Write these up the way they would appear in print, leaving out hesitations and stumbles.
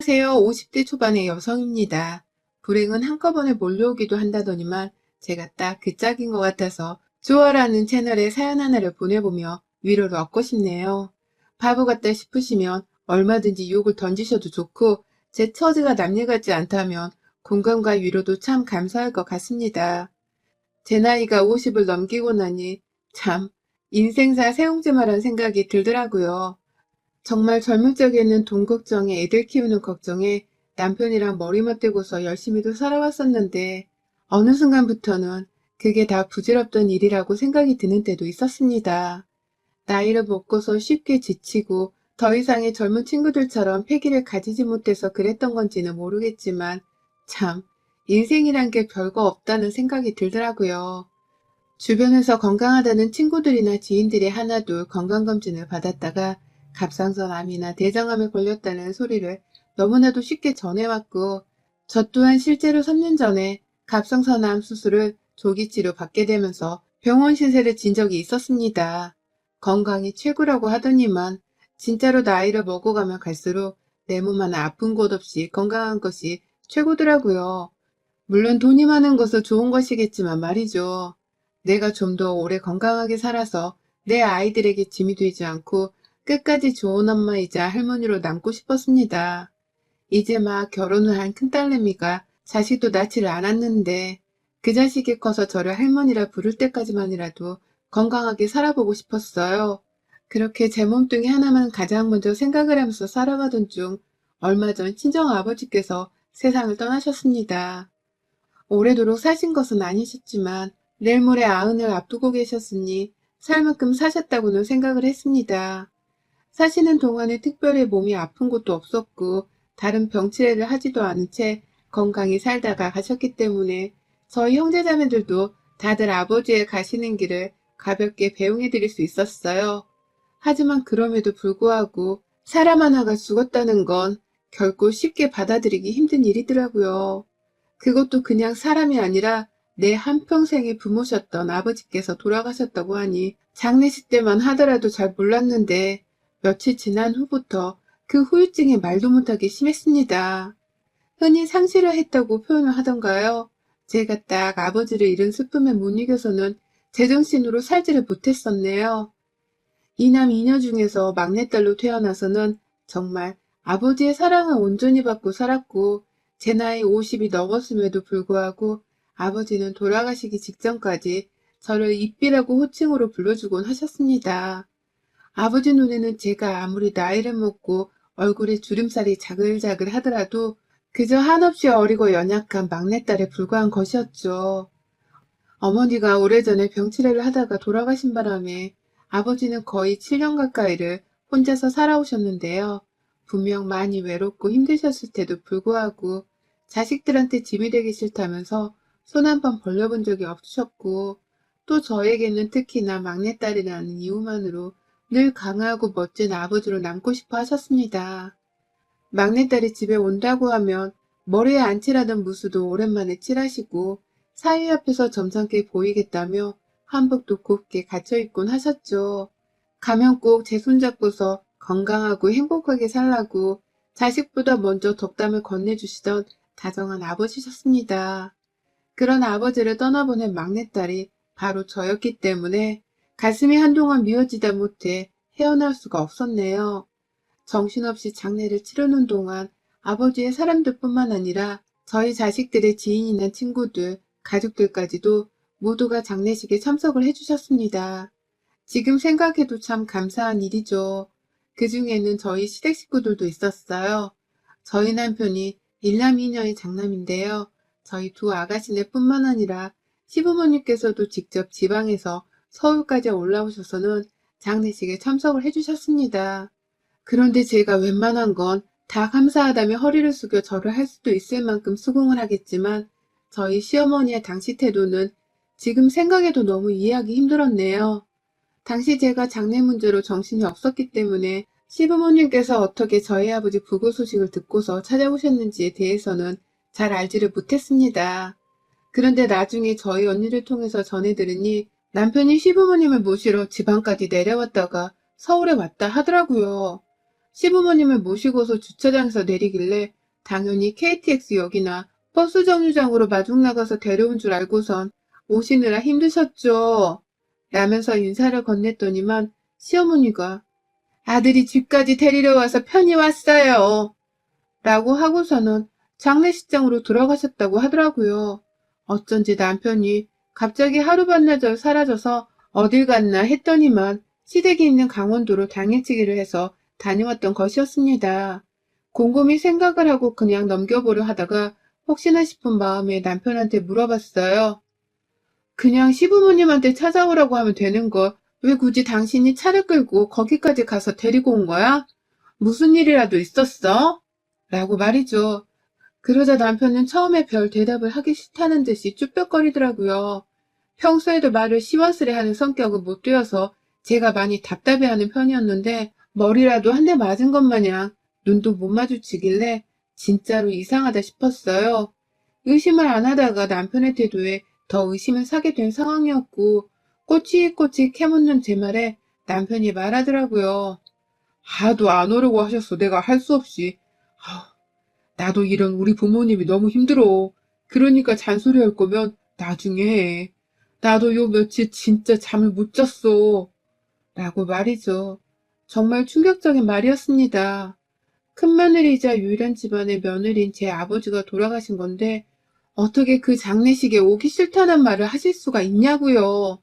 안녕하세요. 50대 초반의 여성입니다. 불행은 한꺼번에 몰려오기도 한다더니만 제가 딱 그 짝인 것 같아서 좋아라는 채널에 사연 하나를 보내보며 위로를 얻고 싶네요. 바보 같다 싶으시면 얼마든지 욕을 던지셔도 좋고 제 처지가 남일 같지 않다면 공감과 위로도 참 감사할 것 같습니다. 제 나이가 50을 넘기고 나니 참 인생사 새옹지마란 생각이 들더라고요. 정말 젊을 적에는 돈 걱정에 애들 키우는 걱정에 남편이랑 머리 맞대고서 열심히도 살아왔었는데 어느 순간부터는 그게 다 부질없던 일이라고 생각이 드는 때도 있었습니다. 나이를 먹고서 쉽게 지치고 더 이상의 젊은 친구들처럼 패기를 가지지 못해서 그랬던 건지는 모르겠지만 참 인생이란 게 별거 없다는 생각이 들더라고요. 주변에서 건강하다는 친구들이나 지인들이 하나둘 건강검진을 받았다가 갑상선암이나 대장암에 걸렸다는 소리를 너무나도 쉽게 전해왔고, 저 또한 실제로 3년 전에 갑상선암 수술을 조기치료 받게 되면서 병원 신세를 진 적이 있었습니다. 건강이 최고라고 하더니만 진짜로 나이를 먹어가면 갈수록 내 몸 하나 아픈 곳 없이 건강한 것이 최고더라고요. 물론 돈이 많은 것은 좋은 것이겠지만 말이죠. 내가 좀 더 오래 건강하게 살아서 내 아이들에게 짐이 되지 않고 끝까지 좋은 엄마이자 할머니로 남고 싶었습니다. 이제 막 결혼을 한 큰딸내미가 자식도 낳지를 않았는데 그 자식이 커서 저를 할머니라 부를 때까지만이라도 건강하게 살아보고 싶었어요. 그렇게 제 몸뚱이 하나만 가장 먼저 생각을 하면서 살아가던 중 얼마 전 친정아버지께서 세상을 떠나셨습니다. 오래도록 사신 것은 아니셨지만 내일 모레 아흔을 앞두고 계셨으니 살 만큼 사셨다고는 생각을 했습니다. 사시는 동안에 특별히 몸이 아픈 곳도 없었고 다른 병치레를 하지도 않은 채 건강히 살다가 가셨기 때문에 저희 형제자매들도 다들 아버지의 가시는 길을 가볍게 배웅해 드릴 수 있었어요. 하지만 그럼에도 불구하고 사람 하나가 죽었다는 건 결코 쉽게 받아들이기 힘든 일이더라고요. 그것도 그냥 사람이 아니라 내 한평생의 부모셨던 아버지께서 돌아가셨다고 하니 장례식 때만 하더라도 잘 몰랐는데 며칠 지난 후부터 그 후유증이 말도 못하게 심했습니다. 흔히 상실을 했다고 표현을 하던가요? 제가 딱 아버지를 잃은 슬픔에 못 이겨서는 제정신으로 살지를 못했었네요. 이남 이녀 중에서 막내딸로 태어나서는 정말 아버지의 사랑을 온전히 받고 살았고 제 나이 50이 넘었음에도 불구하고 아버지는 돌아가시기 직전까지 저를 이삐라고 호칭으로 불러주곤 하셨습니다. 아버지 눈에는 제가 아무리 나이를 먹고 얼굴에 주름살이 자글자글 하더라도 그저 한없이 어리고 연약한 막내딸에 불과한 것이었죠. 어머니가 오래전에 병치레를 하다가 돌아가신 바람에 아버지는 거의 7년 가까이를 혼자서 살아오셨는데요. 분명 많이 외롭고 힘드셨을 때도 불구하고 자식들한테 짐이 되기 싫다면서 손 한 번 벌려본 적이 없으셨고 또 저에게는 특히나 막내딸이라는 이유만으로 늘 강하고 멋진 아버지로 남고 싶어 하셨습니다. 막내딸이 집에 온다고 하면 머리에 안 칠하던 무수도 오랜만에 칠하시고 사위 앞에서 점잖게 보이겠다며 한복도 곱게 갖춰입곤 하셨죠. 가면 꼭 제 손잡고서 건강하고 행복하게 살라고 자식보다 먼저 덕담을 건네주시던 다정한 아버지셨습니다. 그런 아버지를 떠나보낸 막내딸이 바로 저였기 때문에 가슴이 한동안 미워지다 못해 헤어나올 수가 없었네요. 정신없이 장례를 치르는 동안 아버지의 사람들뿐만 아니라 저희 자식들의 지인이나 친구들, 가족들까지도 모두가 장례식에 참석을 해주셨습니다. 지금 생각해도 참 감사한 일이죠. 그 중에는 저희 시댁 식구들도 있었어요. 저희 남편이 일남 이녀의 장남인데요. 저희 두 아가씨네뿐만 아니라 시부모님께서도 직접 지방에서 서울까지 올라오셔서는 장례식에 참석을 해주셨습니다. 그런데 제가 웬만한 건 다 감사하다며 허리를 숙여 절을 할 수도 있을 만큼 수긍을 하겠지만 저희 시어머니의 당시 태도는 지금 생각해도 너무 이해하기 힘들었네요. 당시 제가 장례 문제로 정신이 없었기 때문에 시부모님께서 어떻게 저희 아버지 부고 소식을 듣고서 찾아오셨는지에 대해서는 잘 알지를 못했습니다. 그런데 나중에 저희 언니를 통해서 전해 들으니 남편이 시부모님을 모시러 지방까지 내려왔다가 서울에 왔다 하더라고요. 시부모님을 모시고서 주차장에서 내리길래 당연히 KTX역이나 버스 정류장으로 마중 나가서 데려온 줄 알고선 오시느라 힘드셨죠? 라면서 인사를 건넸더니만 시어머니가 아들이 집까지 데리러 와서 편히 왔어요. 라고 하고서는 장례식장으로 돌아가셨다고 하더라고요. 어쩐지 남편이 갑자기 하루 반나절 사라져서 어딜 갔나 했더니만 시댁이 있는 강원도로 당일치기를 해서 다녀왔던 것이었습니다. 곰곰이 생각을 하고 그냥 넘겨보려 하다가 혹시나 싶은 마음에 남편한테 물어봤어요. 그냥 시부모님한테 찾아오라고 하면 되는 걸 왜 굳이 당신이 차를 끌고 거기까지 가서 데리고 온 거야? 무슨 일이라도 있었어? 라고 말이죠. 그러자 남편은 처음에 별 대답을 하기 싫다는 듯이 쭈뼛거리더라고요. 평소에도 말을 시원스레 하는 성격은 못 되어서 제가 많이 답답해하는 편이었는데 머리라도 한 대 맞은 것 마냥 눈도 못 마주치길래 진짜로 이상하다 싶었어요. 의심을 안 하다가 남편의 태도에 더 의심을 사게 된 상황이었고 꼬치꼬치 캐묻는 제 말에 남편이 말하더라고요. 하도 안 오려고 하셨어. 내가 할 수 없이. 나도 이런 우리 부모님이 너무 힘들어. 그러니까 잔소리할 거면 나중에 해. 나도 요 며칠 진짜 잠을 못 잤어. 라고 말이죠. 정말 충격적인 말이었습니다. 큰며느리이자 유일한 집안의 며느리인 제 아버지가 돌아가신 건데 어떻게 그 장례식에 오기 싫다는 말을 하실 수가 있냐고요.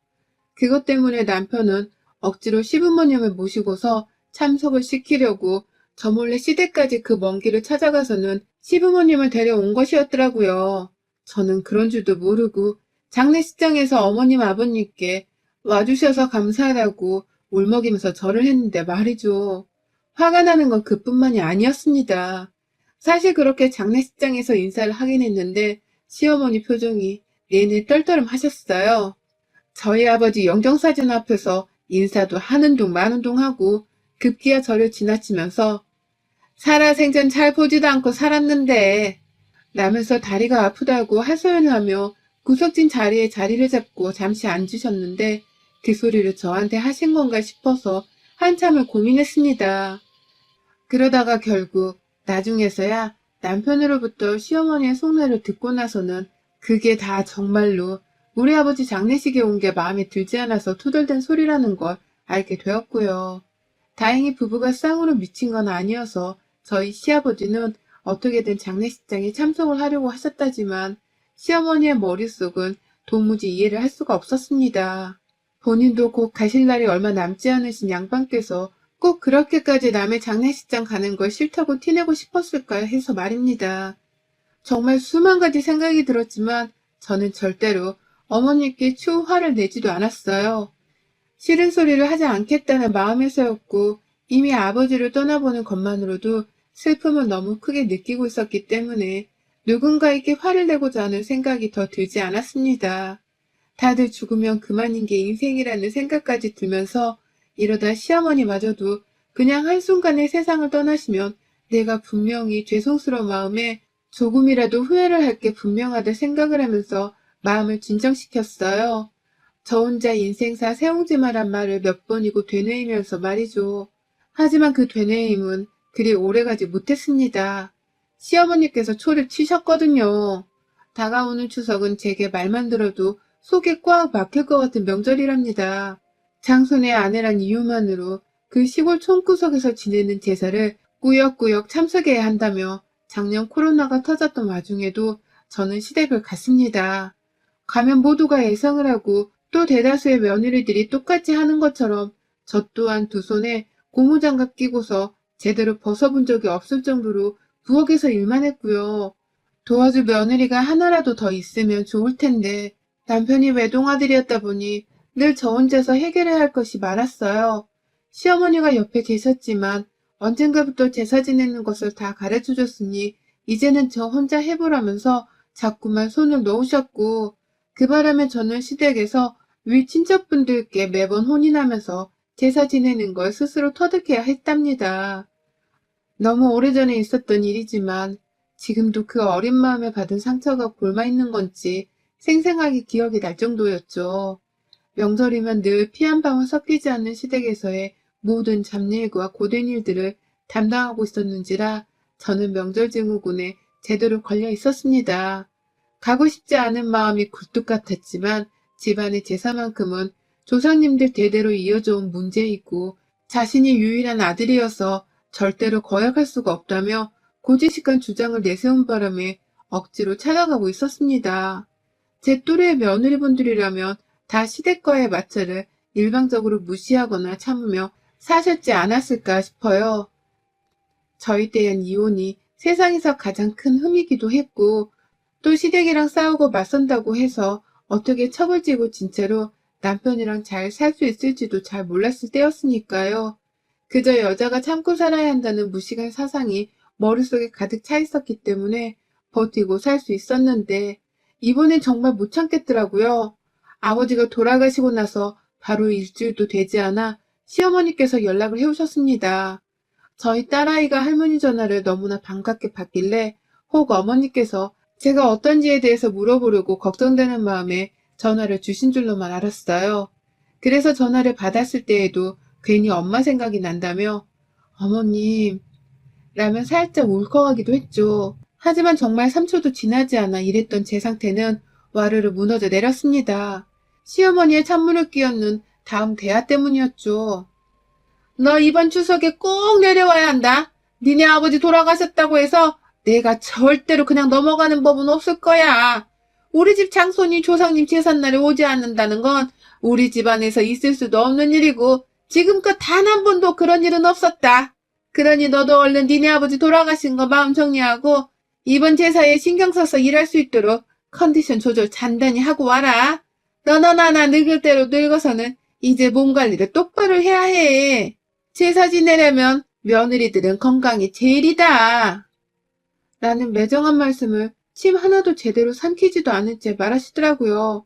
그것 때문에 남편은 억지로 시부모님을 모시고서 참석을 시키려고 저 몰래 시댁까지 그 먼 길을 찾아가서는 시부모님을 데려온 것이었더라고요. 저는 그런 줄도 모르고 장례식장에서 어머님 아버님께 와주셔서 감사하다고 울먹이면서 절을 했는데 말이죠. 화가 나는 건 그뿐만이 아니었습니다. 사실 그렇게 장례식장에서 인사를 하긴 했는데 시어머니 표정이 내내 떨떠름하셨어요. 저희 아버지 영정사진 앞에서 인사도 하는 둥 마는 둥 하고 급기야 저를 지나치면서 살아생전 잘 보지도 않고 살았는데 라면서 다리가 아프다고 하소연을 하며 구석진 자리에 자리를 잡고 잠시 앉으셨는데 그 소리를 저한테 하신 건가 싶어서 한참을 고민했습니다. 그러다가 결국 나중에서야 남편으로부터 시어머니의 속내를 듣고 나서는 그게 다 정말로 우리 아버지 장례식에 온 게 마음에 들지 않아서 투덜댄 소리라는 걸 알게 되었고요. 다행히 부부가 쌍으로 미친 건 아니어서 저희 시아버지는 어떻게든 장례식장에 참석을 하려고 하셨다지만 시어머니의 머릿속은 도무지 이해를 할 수가 없었습니다. 본인도 곧 가실 날이 얼마 남지 않으신 양반께서 꼭 그렇게까지 남의 장례식장 가는 걸 싫다고 티내고 싶었을까 해서 말입니다. 정말 수만 가지 생각이 들었지만 저는 절대로 어머니께 추후 화를 내지도 않았어요. 싫은 소리를 하지 않겠다는 마음에서였고 이미 아버지를 떠나보는 것만으로도 슬픔을 너무 크게 느끼고 있었기 때문에 누군가에게 화를 내고자 하는 생각이 더 들지 않았습니다. 다들 죽으면 그만인 게 인생이라는 생각까지 들면서 이러다 시어머니마저도 그냥 한순간에 세상을 떠나시면 내가 분명히 죄송스러운 마음에 조금이라도 후회를 할 게 분명하다 생각을 하면서 마음을 진정시켰어요. 저 혼자 인생사 세옹지마란 말을 몇 번이고 되뇌이면서 말이죠. 하지만 그 되뇌임은 그리 오래가지 못했습니다. 시어머니께서 초를 치셨거든요. 다가오는 추석은 제게 말만 들어도 속에 꽉 막힐 것 같은 명절이랍니다. 장손의 아내란 이유만으로 그 시골 촌구석에서 지내는 제사를 꾸역꾸역 참석해야 한다며 작년 코로나가 터졌던 와중에도 저는 시댁을 갔습니다. 가면 모두가 애상을 하고 또 대다수의 며느리들이 똑같이 하는 것처럼 저 또한 두 손에 고무장갑 끼고서 제대로 벗어본 적이 없을 정도로 부엌에서 일만 했고요. 도와줄 며느리가 하나라도 더 있으면 좋을 텐데 남편이 외동아들이었다 보니 늘 저 혼자서 해결해야 할 것이 많았어요. 시어머니가 옆에 계셨지만 언젠가부터 제사 지내는 것을 다 가르쳐줬으니 이제는 저 혼자 해보라면서 자꾸만 손을 놓으셨고 그 바람에 저는 시댁에서 위 친척분들께 매번 혼인하면서 제사 지내는 걸 스스로 터득해야 했답니다. 너무 오래전에 있었던 일이지만 지금도 그 어린 마음에 받은 상처가 골마있는 건지 생생하게 기억이 날 정도였죠. 명절이면 늘 피 한 방울 섞이지 않는 시댁에서의 모든 잡일과 고된 일들을 담당하고 있었는지라 저는 명절 증후군에 제대로 걸려 있었습니다. 가고 싶지 않은 마음이 굴뚝 같았지만 집안의 제사만큼은 조상님들 대대로 이어져온 문제이고 자신이 유일한 아들이어서 절대로 거역할 수가 없다며 고지식한 주장을 내세운 바람에 억지로 찾아가고 있었습니다. 제 또래의 며느리분들이라면 다 시댁과의 마찰을 일방적으로 무시하거나 참으며 사셨지 않았을까 싶어요. 저희 때엔 이혼이 세상에서 가장 큰 흠이기도 했고 또 시댁이랑 싸우고 맞선다고 해서 어떻게 척을 지고 진 채로 남편이랑 잘 살 수 있을지도 잘 몰랐을 때였으니까요. 그저 여자가 참고 살아야 한다는 무식한 사상이 머릿속에 가득 차 있었기 때문에 버티고 살 수 있었는데 이번엔 정말 못 참겠더라고요. 아버지가 돌아가시고 나서 바로 일주일도 되지 않아 시어머니께서 연락을 해오셨습니다. 저희 딸아이가 할머니 전화를 너무나 반갑게 받길래 혹 어머니께서 제가 어떤지에 대해서 물어보려고 걱정되는 마음에 전화를 주신 줄로만 알았어요. 그래서 전화를 받았을 때에도 괜히 엄마 생각이 난다며 어머님 라면 살짝 울컥하기도 했죠. 하지만 정말 3초도 지나지 않아 이랬던 제 상태는 와르르 무너져 내렸습니다. 시어머니의 찬물을 끼얹는 다음 대화 때문이었죠. 너 이번 추석에 꼭 내려와야 한다. 니네 아버지 돌아가셨다고 해서 내가 절대로 그냥 넘어가는 법은 없을 거야. 우리 집 장손이 조상님 제삿날에 오지 않는다는 건 우리 집안에서 있을 수도 없는 일이고 지금껏 단 한 번도 그런 일은 없었다. 그러니 너도 얼른 니네 아버지 돌아가신 거 마음 정리하고 이번 제사에 신경 써서 일할 수 있도록 컨디션 조절 단단히 하고 와라. 너나 나나 늙을 대로 늙어서는 이제 몸 관리를 똑바로 해야 해. 제사 지내려면 며느리들은 건강이 제일이다. 라는 매정한 말씀을 침 하나도 제대로 삼키지도 않은 채 말하시더라고요.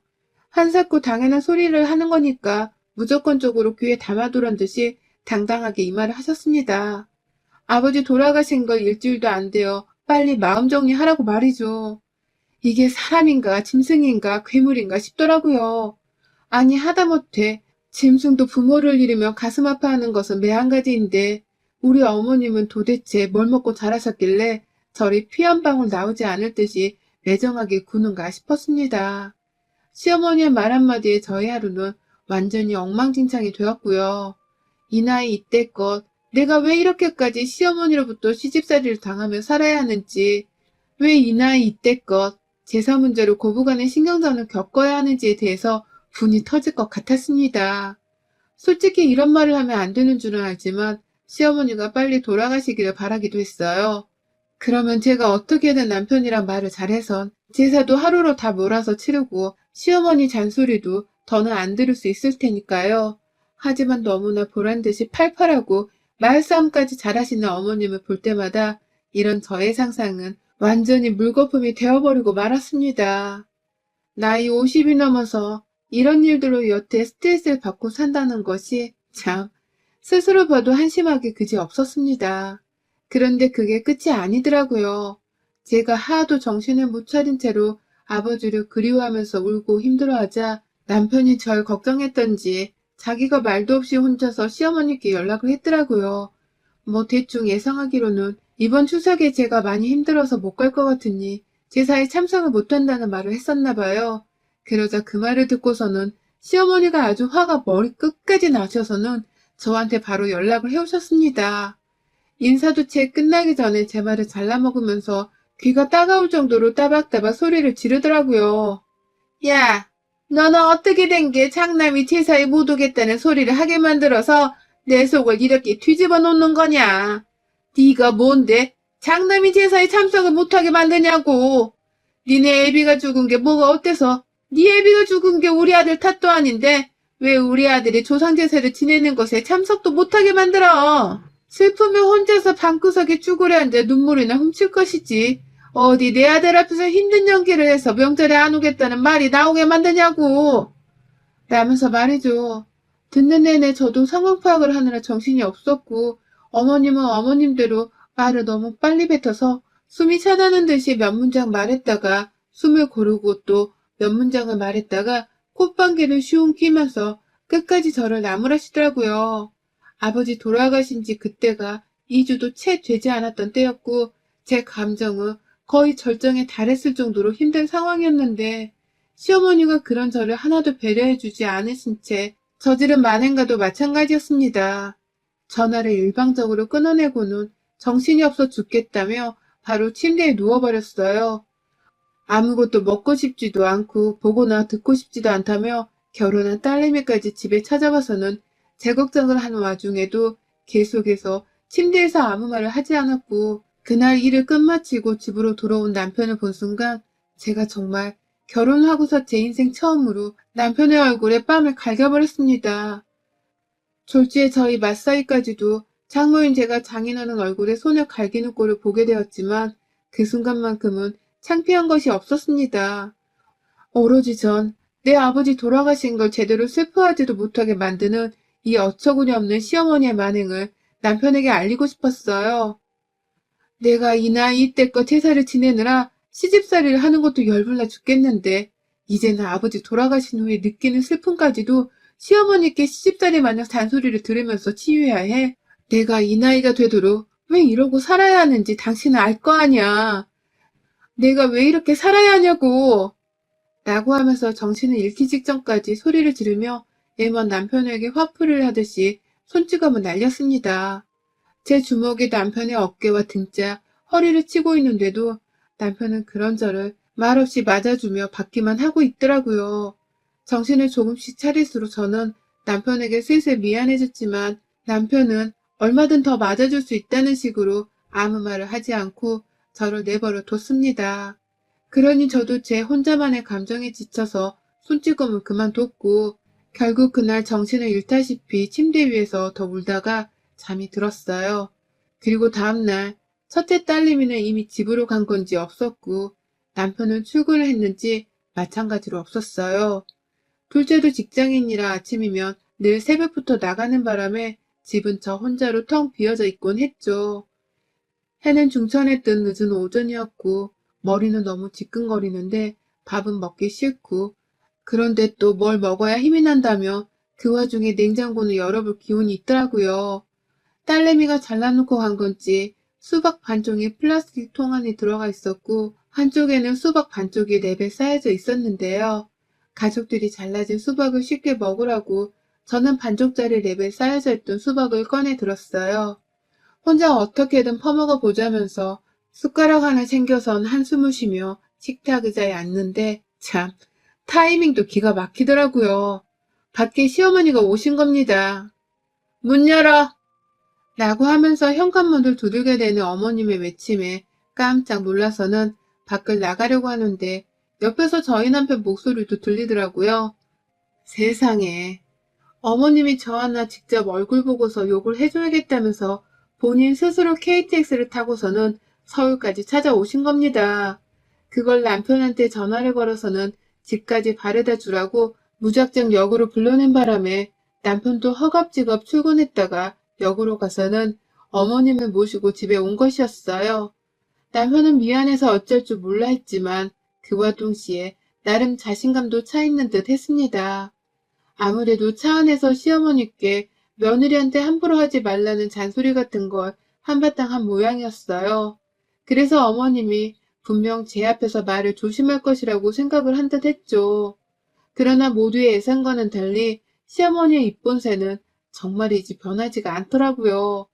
한사코 당연한 소리를 하는 거니까 무조건적으로 귀에 담아두란 듯이 당당하게 이 말을 하셨습니다. 아버지 돌아가신 걸 일주일도 안 되어 빨리 마음 정리하라고 말이죠. 이게 사람인가 짐승인가 괴물인가 싶더라고요. 아니 하다못해 짐승도 부모를 잃으며 가슴 아파하는 것은 매한가지인데 우리 어머님은 도대체 뭘 먹고 자라셨길래 저리 피 한 방울 나오지 않을 듯이 매정하게 구는가 싶었습니다. 시어머니의 말 한마디에 저희 하루는 완전히 엉망진창이 되었고요. 이 나이 이때껏 내가 왜 이렇게까지 시어머니로부터 시집살이를 당하며 살아야 하는지, 왜 이 나이 이때껏 제사 문제로 고부간의 신경전을 겪어야 하는지에 대해서 분이 터질 것 같았습니다. 솔직히 이런 말을 하면 안 되는 줄은 알지만 시어머니가 빨리 돌아가시기를 바라기도 했어요. 그러면 제가 어떻게든 남편이랑 말을 잘해선 제사도 하루로 다 몰아서 치르고 시어머니 잔소리도 더는 안 들을 수 있을 테니까요. 하지만 너무나 보란듯이 팔팔하고 말싸움까지 잘하시는 어머님을 볼 때마다 이런 저의 상상은 완전히 물거품이 되어버리고 말았습니다. 나이 50이 넘어서 이런 일들로 여태 스트레스를 받고 산다는 것이 참 스스로 봐도 한심하게 그지 없었습니다. 그런데 그게 끝이 아니더라고요. 제가 하도 정신을 못 차린 채로 아버지를 그리워하면서 울고 힘들어하자 남편이 절 걱정했던지 자기가 말도 없이 혼자서 시어머니께 연락을 했더라고요. 뭐 대충 예상하기로는 이번 추석에 제가 많이 힘들어서 못 갈 것 같으니 제사에 참석을 못한다는 말을 했었나 봐요. 그러자 그 말을 듣고서는 시어머니가 아주 화가 머리 끝까지 나셔서는 저한테 바로 연락을 해오셨습니다. 인사도 채 끝나기 전에 제 말을 잘라먹으면서 귀가 따가울 정도로 따박따박 소리를 지르더라고요. 야, 너는 어떻게 된 게 장남이 제사에 못 오겠다는 소리를 하게 만들어서 내 속을 이렇게 뒤집어 놓는 거냐? 네가 뭔데 장남이 제사에 참석을 못하게 만드냐고. 니네 애비가 죽은 게 뭐가 어때서? 네 애비가 죽은 게 우리 아들 탓도 아닌데 왜 우리 아들이 조상제사를 지내는 것에 참석도 못하게 만들어? 슬프면 혼자서 방구석에 쭈그려 앉아 눈물이나 훔칠 것이지. 어디 내 아들 앞에서 힘든 연기를 해서 명절에 안 오겠다는 말이 나오게 만드냐고. 라면서 말이죠. 듣는 내내 저도 상황 파악을 하느라 정신이 없었고 어머님은 어머님대로 말을 너무 빨리 뱉어서 숨이 차다는 듯이 몇 문장 말했다가 숨을 고르고 또 몇 문장을 말했다가 콧방귀를 쉬웅 끼면서 끝까지 저를 나무라시더라고요. 아버지 돌아가신 지 그때가 2주도 채 되지 않았던 때였고 제 감정은 거의 절정에 달했을 정도로 힘든 상황이었는데 시어머니가 그런 저를 하나도 배려해주지 않으신 채 저지른 만행과도 마찬가지였습니다. 전화를 일방적으로 끊어내고는 정신이 없어 죽겠다며 바로 침대에 누워버렸어요. 아무것도 먹고 싶지도 않고 보거나 듣고 싶지도 않다며 결혼한 딸내미까지 집에 찾아와서는 제 걱정을 하는 와중에도 계속해서 침대에서 아무 말을 하지 않았고 그날 일을 끝마치고 집으로 돌아온 남편을 본 순간 제가 정말 결혼하고서 제 인생 처음으로 남편의 얼굴에 뺨을 갈겨버렸습니다. 졸지에 저희 맞사이까지도 장모인 제가 장인어른 얼굴에 손을 갈기는 꼴을 보게 되었지만 그 순간만큼은 창피한 것이 없었습니다. 오로지 전 내 아버지 돌아가신 걸 제대로 슬퍼하지도 못하게 만드는 이 어처구니 없는 시어머니의 만행을 남편에게 알리고 싶었어요. 내가 이 나이 이때껏 제사를 지내느라 시집살이를 하는 것도 열불나 죽겠는데 이제는 아버지 돌아가신 후에 느끼는 슬픔까지도 시어머니께 시집살이 마냥 잔소리를 들으면서 치유해야 해. 내가 이 나이가 되도록 왜 이러고 살아야 하는지 당신은 알 거 아니야. 내가 왜 이렇게 살아야 하냐고. 라고 하면서 정신을 잃기 직전까지 소리를 지르며 애먼 남편에게 화풀이를 하듯이 손찌검을 날렸습니다. 제 주먹이 남편의 어깨와 등짝, 허리를 치고 있는데도 남편은 그런 저를 말없이 맞아주며 받기만 하고 있더라고요. 정신을 조금씩 차릴수록 저는 남편에게 슬슬 미안해졌지만 남편은 얼마든 더 맞아줄 수 있다는 식으로 아무 말을 하지 않고 저를 내버려 뒀습니다. 그러니 저도 제 혼자만의 감정에 지쳐서 손찌검을 그만뒀고 결국 그날 정신을 잃다시피 침대 위에서 더 울다가 잠이 들었어요. 그리고 다음날 첫째 딸내미는 이미 집으로 간 건지 없었고 남편은 출근을 했는지 마찬가지로 없었어요. 둘째도 직장인이라 아침이면 늘 새벽부터 나가는 바람에 집은 저 혼자로 텅 비어져 있곤 했죠. 해는 중천에 뜬 늦은 오전이었고 머리는 너무 지끈거리는데 밥은 먹기 싫고 그런데 또 뭘 먹어야 힘이 난다며 그 와중에 냉장고는 열어볼 기운이 있더라고요. 딸내미가 잘라놓고 간 건지 수박 반쪽이 플라스틱 통 안에 들어가 있었고 한쪽에는 수박 반쪽이 랩에 쌓여져 있었는데요. 가족들이 잘라진 수박을 쉽게 먹으라고 저는 반쪽짜리 랩에 쌓여져 있던 수박을 꺼내 들었어요. 혼자 어떻게든 퍼먹어 보자면서 숟가락 하나 챙겨선 한숨을 쉬며 식탁 의자에 앉는데 참 타이밍도 기가 막히더라고요. 밖에 시어머니가 오신 겁니다. 문 열어! 라고 하면서 현관문을 두들겨 대는 어머님의 외침에 깜짝 놀라서는 밖을 나가려고 하는데 옆에서 저희 남편 목소리도 들리더라고요. 세상에. 어머님이 저 하나 직접 얼굴 보고서 욕을 해줘야겠다면서 본인 스스로 KTX를 타고서는 서울까지 찾아오신 겁니다. 그걸 남편한테 전화를 걸어서는 집까지 바래다 주라고 무작정 역으로 불러낸 바람에 남편도 허겁지겁 출근했다가 역으로 가서는 어머님을 모시고 집에 온 것이었어요. 남편은 미안해서 어쩔 줄 몰라 했지만 그와 동시에 나름 자신감도 차 있는 듯 했습니다. 아무래도 차 안에서 시어머니께 며느리한테 함부로 하지 말라는 잔소리 같은 걸 한바탕 한 모양이었어요. 그래서 어머님이 분명 제 앞에서 말을 조심할 것이라고 생각을 한 듯 했죠. 그러나 모두의 예상과는 달리 시어머니의 입본새는 정말이지 변하지가 않더라고요.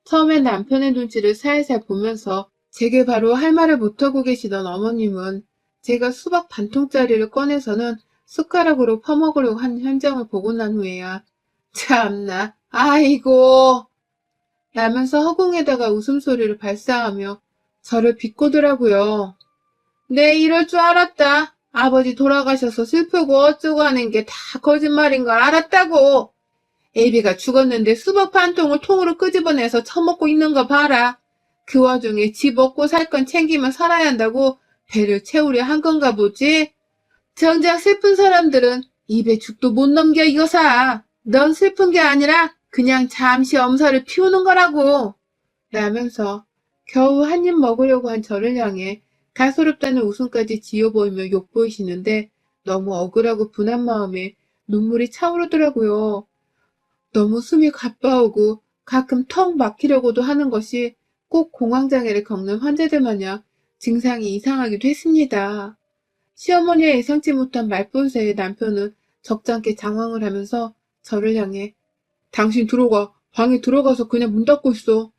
처음엔 남편의 눈치를 살살 보면서 제게 바로 할 말을 못하고 계시던 어머님은 제가 수박 반통짜리를 꺼내서는 숟가락으로 퍼먹으려고 한 현장을 보고 난 후에야 참나 아이고 라면서 허공에다가 웃음소리를 발사하며 저를 비꼬더라고요. 네 이럴 줄 알았다. 아버지 돌아가셔서 슬프고 어쩌고 하는 게 다 거짓말인 걸 알았다고. 애비가 죽었는데 수박 반 통을 통으로 끄집어내서 처먹고 있는 거 봐라. 그 와중에 집 먹고 살 건 챙기면 살아야 한다고 배를 채우려 한 건가 보지? 정작 슬픈 사람들은 입에 죽도 못 넘겨 이거사. 넌 슬픈 게 아니라 그냥 잠시 엄살을 피우는 거라고. 라면서 겨우 한 입 먹으려고 한 저를 향해 가소롭다는 웃음까지 지어 보이며 욕보이시는데 너무 억울하고 분한 마음에 눈물이 차오르더라고요. 너무 숨이 가빠오고 가끔 턱 막히려고도 하는 것이 꼭 공황장애를 겪는 환자들 마냥 증상이 이상하기도 했습니다. 시어머니의 예상치 못한 말본세에 남편은 적잖게 장황을 하면서 저를 향해 당신 들어가, 방에 들어가서 그냥 문 닫고 있어.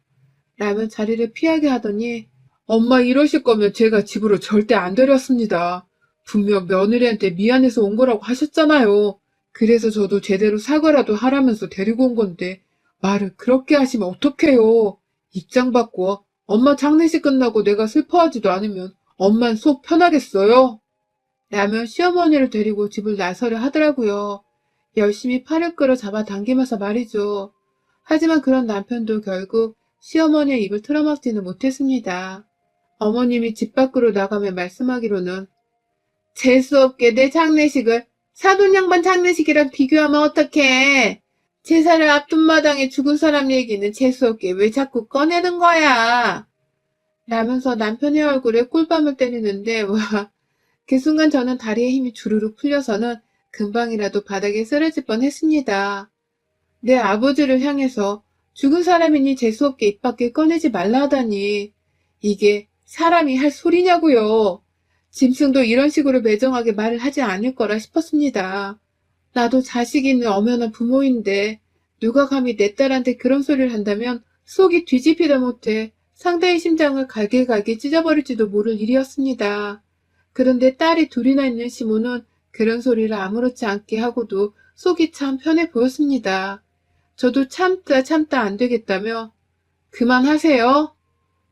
라며 자리를 피하게 하더니 엄마 이러실 거면 제가 집으로 절대 안 데려왔습니다. 분명 며느리한테 미안해서 온 거라고 하셨잖아요. 그래서 저도 제대로 사과라도 하라면서 데리고 온 건데 말을 그렇게 하시면 어떡해요. 입장 바꿔. 엄마 장례식 끝나고 내가 슬퍼하지도 않으면 엄만 속 편하겠어요? 라며 시어머니를 데리고 집을 나서려 하더라고요. 열심히 팔을 끌어 잡아당기면서 말이죠. 하지만 그런 남편도 결국 시어머니의 입을 틀어막지는 못했습니다. 어머님이 집 밖으로 나가며 말씀하기로는 재수없게 내 장례식을 사돈 양반 장례식이랑 비교하면 어떡해. 제사를 앞둔 마당에 죽은 사람 얘기는 재수없게 왜 자꾸 꺼내는 거야. 라면서 남편의 얼굴에 꿀밤을 때리는데 와, 그 순간 저는 다리에 힘이 주르륵 풀려서는 금방이라도 바닥에 쓰러질 뻔했습니다. 내 아버지를 향해서 죽은 사람이니 재수없게 입 밖에 꺼내지 말라 하다니 이게 사람이 할 소리냐고요. 짐승도 이런 식으로 매정하게 말을 하지 않을 거라 싶었습니다. 나도 자식이 있는 엄연한 부모인데 누가 감히 내 딸한테 그런 소리를 한다면 속이 뒤집히다 못해 상대의 심장을 갈길갈길 찢어버릴지도 모를 일이었습니다. 그런데 딸이 둘이나 있는 시모는 그런 소리를 아무렇지 않게 하고도 속이 참 편해 보였습니다. 저도 참다 안 되겠다며 그만하세요.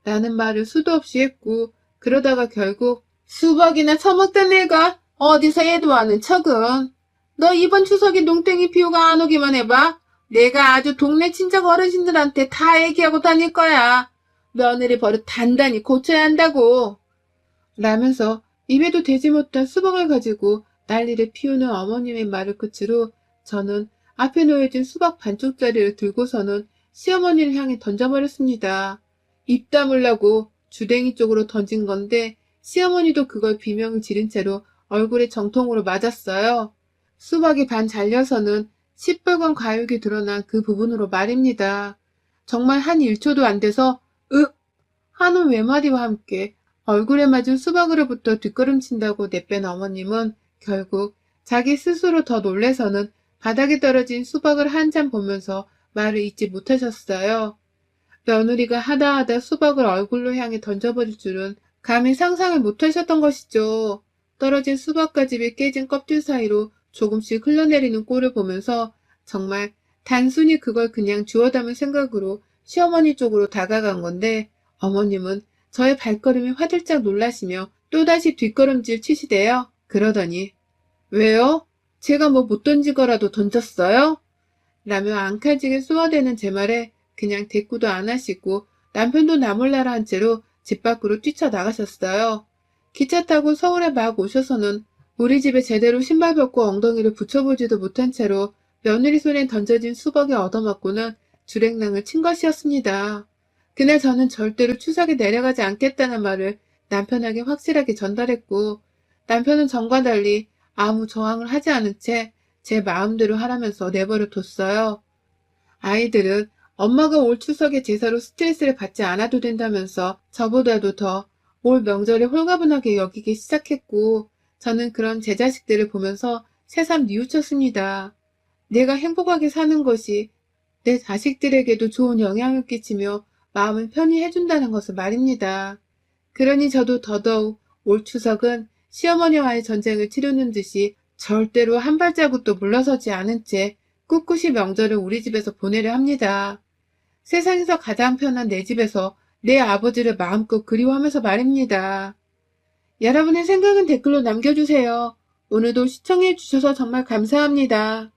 라는 말을 수도 없이 했고 그러다가 결국 수박이나 처먹던 애가 어디서 애도하는 척은 너 이번 추석에 농땡이 피우가 안 오기만 해봐. 내가 아주 동네 친척 어르신들한테 다 얘기하고 다닐 거야. 며느리 버릇 단단히 고쳐야 한다고. 라면서 입에도 대지 못한 수박을 가지고 난리를 피우는 어머님의 말을 끝으로 저는 앞에 놓여진 수박 반쪽짜리를 들고서는 시어머니를 향해 던져버렸습니다. 입 다물라고 주댕이 쪽으로 던진 건데 시어머니도 그걸 비명을 지른 채로 얼굴에 정통으로 맞았어요. 수박이 반 잘려서는 시뻘건 과육이 드러난 그 부분으로 말입니다. 정말 한 1초도 안 돼서 윽! 하는 외마디와 함께 얼굴에 맞은 수박으로부터 뒷걸음친다고 내뺀 어머님은 결국 자기 스스로 더 놀래서는 바닥에 떨어진 수박을 한참 보면서 말을 잇지 못하셨어요. 며느리가 하다하다 수박을 얼굴로 향해 던져버릴 줄은 감히 상상을 못하셨던 것이죠. 떨어진 수박가집이 깨진 껍질 사이로 조금씩 흘러내리는 꼴을 보면서 정말 단순히 그걸 그냥 주워 담을 생각으로 시어머니 쪽으로 다가간 건데 어머님은 저의 발걸음에 화들짝 놀라시며 또다시 뒷걸음질 치시대요. 그러더니 왜요? 제가 뭐 못 던진 거라도 던졌어요? 라며 앙칼지게 쏘아대는 제 말에 그냥 대꾸도 안 하시고 남편도 나몰라라 한 채로 집 밖으로 뛰쳐나가셨어요. 기차 타고 서울에 막 오셔서는 우리 집에 제대로 신발 벗고 엉덩이를 붙여보지도 못한 채로 며느리 손에 던져진 수박에 얻어맞고는 주랭랑을 친 것이었습니다. 그날 저는 절대로 추석에 내려가지 않겠다는 말을 남편에게 확실하게 전달했고 남편은 전과 달리 아무 저항을 하지 않은 채 제 마음대로 하라면서 내버려 뒀어요. 아이들은 엄마가 올 추석에 제사로 스트레스를 받지 않아도 된다면서 저보다도 더 올 명절에 홀가분하게 여기기 시작했고 저는 그런 제 자식들을 보면서 새삼 뉘우쳤습니다. 내가 행복하게 사는 것이 내 자식들에게도 좋은 영향을 끼치며 마음을 편히 해준다는 것을 말입니다. 그러니 저도 더더욱 올 추석은 시어머니와의 전쟁을 치르는 듯이 절대로 한 발자국도 물러서지 않은 채 꿋꿋이 명절을 우리 집에서 보내려 합니다. 세상에서 가장 편한 내 집에서 내 아버지를 마음껏 그리워하면서 말입니다. 여러분의 생각은 댓글로 남겨주세요. 오늘도 시청해주셔서 정말 감사합니다.